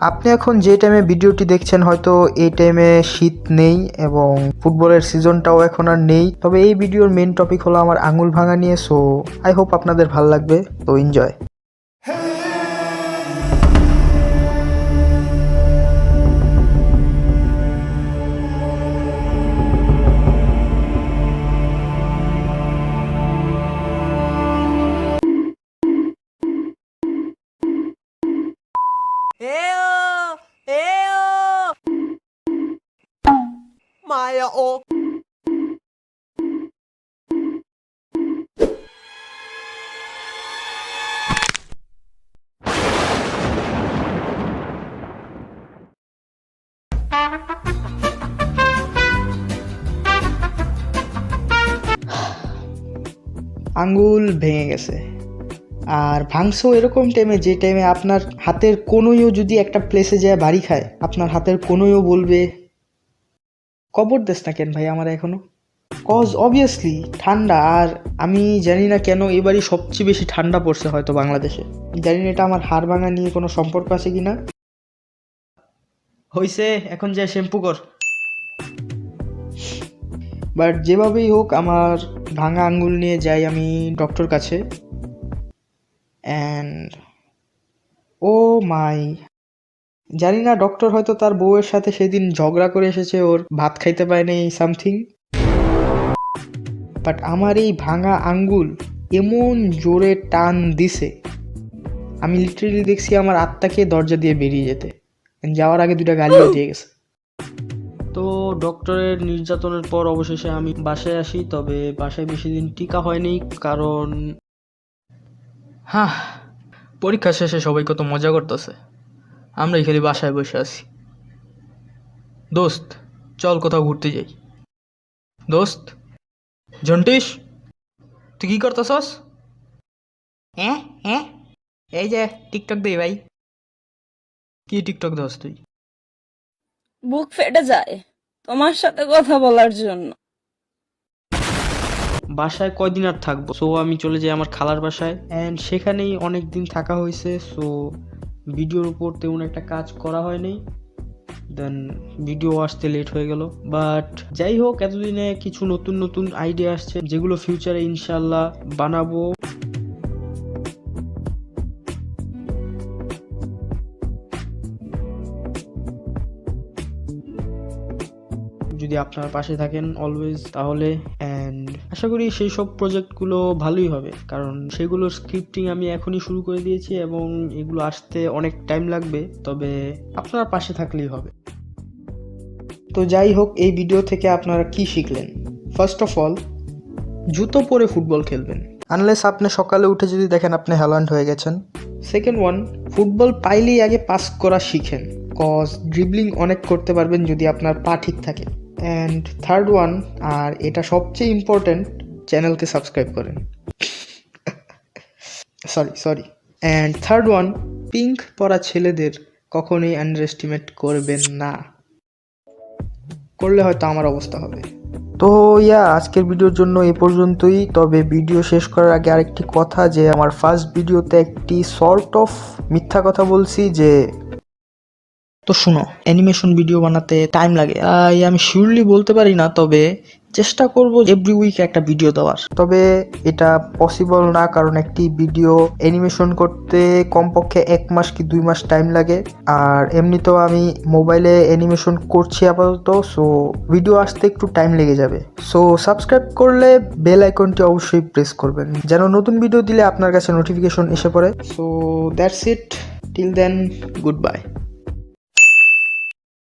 আপনি এখন যে টাইমে ভিডিওটি দেখছেন হয়তো এই টাইমে শীত নেই এবং ফুটবলের সিজনটাও এখন আর নেই, তবে এই ভিডিওর মেইন টপিক হলো আমার আঙুল ভাঙা নিয়ে। সো আই হোপ আপনাদের ভালো লাগবে, তো এনজয়। Maya o. আঙ্গুল ভেঙে গেছে, আর ভাঙছো এরকম টাইমে যে টাইমে আপনার হাতের কোনোইও যদি একটা প্লেসে যায় বাড়ি খায়, আপনার হাতের কোনোইও বলবে কবর দেশ না কেন ভাই আমার এখনো। কজ অবভিয়াসলি ঠান্ডা, আর আমি জানি না কেন এবারই সবচেয়ে বেশি ঠান্ডা পড়ছে হয়তো বাংলাদেশে। জানি না এটা আমার হাড় ভাঙা নিয়ে কোনো সম্পর্ক আছে কিনা। হইছে, এখন যা শ্যাম্পু কর। বাট যেভাবেই হোক আমার ভাঙা আঙ্গুল নিয়ে যাই আমি ডক্টর কাছে, অ্যান্ড ও মাই, জানি না ডক্টর হয়তো তার বউয়ের সাথে সেদিন ঝগড়া করে এসেছে, ওর ভাত খাইতে পায়নি সামথিং। বাট আমার এই ভাঙা আঙ্গুল এমন জোরে টান দিছে, আমি লিটারেলি দেখছি আমার আত্মাকে দরজা দিয়ে বেরিয়ে যেতে। যাওয়ার আগে 2টা গালিও দিয়ে গেছে। তো ডক্টরের নির্যাতনের পর অবশেষে আমি বাসায় আসি, তবে বাসায় বেশি দিন টিকা হয়নি, কারণ হ্যাঁ, পরীক্ষা শেষে সবাই কত মজা করতেছে, আমরাই খালি বাসায় বসে আছি। দোস্ত চল কোথাও ঘুরতে যাই। দোস্ত জন্টিস, তুই কি করতেছস? হ্যাঁ হ্যাঁ, এই যে টিকটক দেই ভাই। কি টিকটক দোস তুই? বুক ফেটে যায় তোমার সাথে কথা বলার জন্য। বাসায় কয়দিন আর থাকবো, সো আমি চলে যাই আমার খালার বাসায়, অ্যান্ড সেখানেই অনেক দিন থাকা হয়েছে। সো ভিডিওর উপর তেমন একটা কাজ করা হয়নি, দেন ভিডিও আসতে লেট হয়ে গেল। বাট যাই হোক, এতদিনে কিছু নতুন নতুন আইডিয়া আসছে যেগুলো ফিউচারে ইনশাল্লাহ বানাবো। যদি আপনারা পাশে থাকেন অলওয়েজ, তাহলে অ্যান্ড আশা করি সেই সব প্রজেক্টগুলো ভালোই হবে, কারণ সেগুলোর স্ক্রিপ্টিং আমি এখনই শুরু করে দিয়েছি এবং এগুলো আসতে অনেক টাইম লাগবে, তবে আপনারা পাশে থাকলেই হবে। তো যাই হোক, এই ভিডিও থেকে আপনারা কি শিখলেন? ফার্স্ট অফ অল, জুতো পরে ফুটবল খেলবেন আনলেস আপনি সকালে উঠে যদি দেখেন আপনি হ্যালান্ড হয়ে গেছেন। সেকেন্ড ওয়ান, ফুটবল পাইলেই আগে পাস করা শিখেন, কজ ড্রিবলিং অনেক করতে পারবেন যদি আপনার পা ঠিক থাকে। অ্যান্ড থার্ড ওয়ান, আর এটা সবচেয়ে ইম্পর্ট্যান্ট, চ্যানেলকে সাবস্ক্রাইব করেন। Sorry. And third one, pink পরা ছেলেদের কখনোই আন্ডার এস্টিমেট করবেন না, করলে হয়তো আমার অবস্থা হবে। তো আজকের ভিডিওর জন্য এ পর্যন্তই। তবে ভিডিও শেষ করার আগে আরেকটি কথা, যে আমার ফার্স্ট ভিডিওতে একটি সর্ট অফ মিথ্যা কথা বলছি, যে তো শুনো, অ্যানিমেশন ভিডিও বানাতে টাইম লাগে, আমি শিওরলি বলতে পারি না, তবে চেষ্টা করব এভরি উইক একটা ভিডিও দেওয়ার। তবে এটা পসিবল না, কারণ একটি ভিডিও অ্যানিমেশন করতে কমপক্ষে 1 মাস কি 2 মাস টাইম লাগে, আর এমনিতেও আমি মোবাইলে অ্যানিমেশন করছি আপাতত, সো ভিডিও আসতে একটু টাইম লেগে যাবে। সো সাবস্ক্রাইব করলে বেল আইকনটি অবশ্যই প্রেস করবেন, যেন নতুন ভিডিও দিলে আপনার কাছে নোটিফিকেশন এসে পড়ে। So that's it, till then, good bye.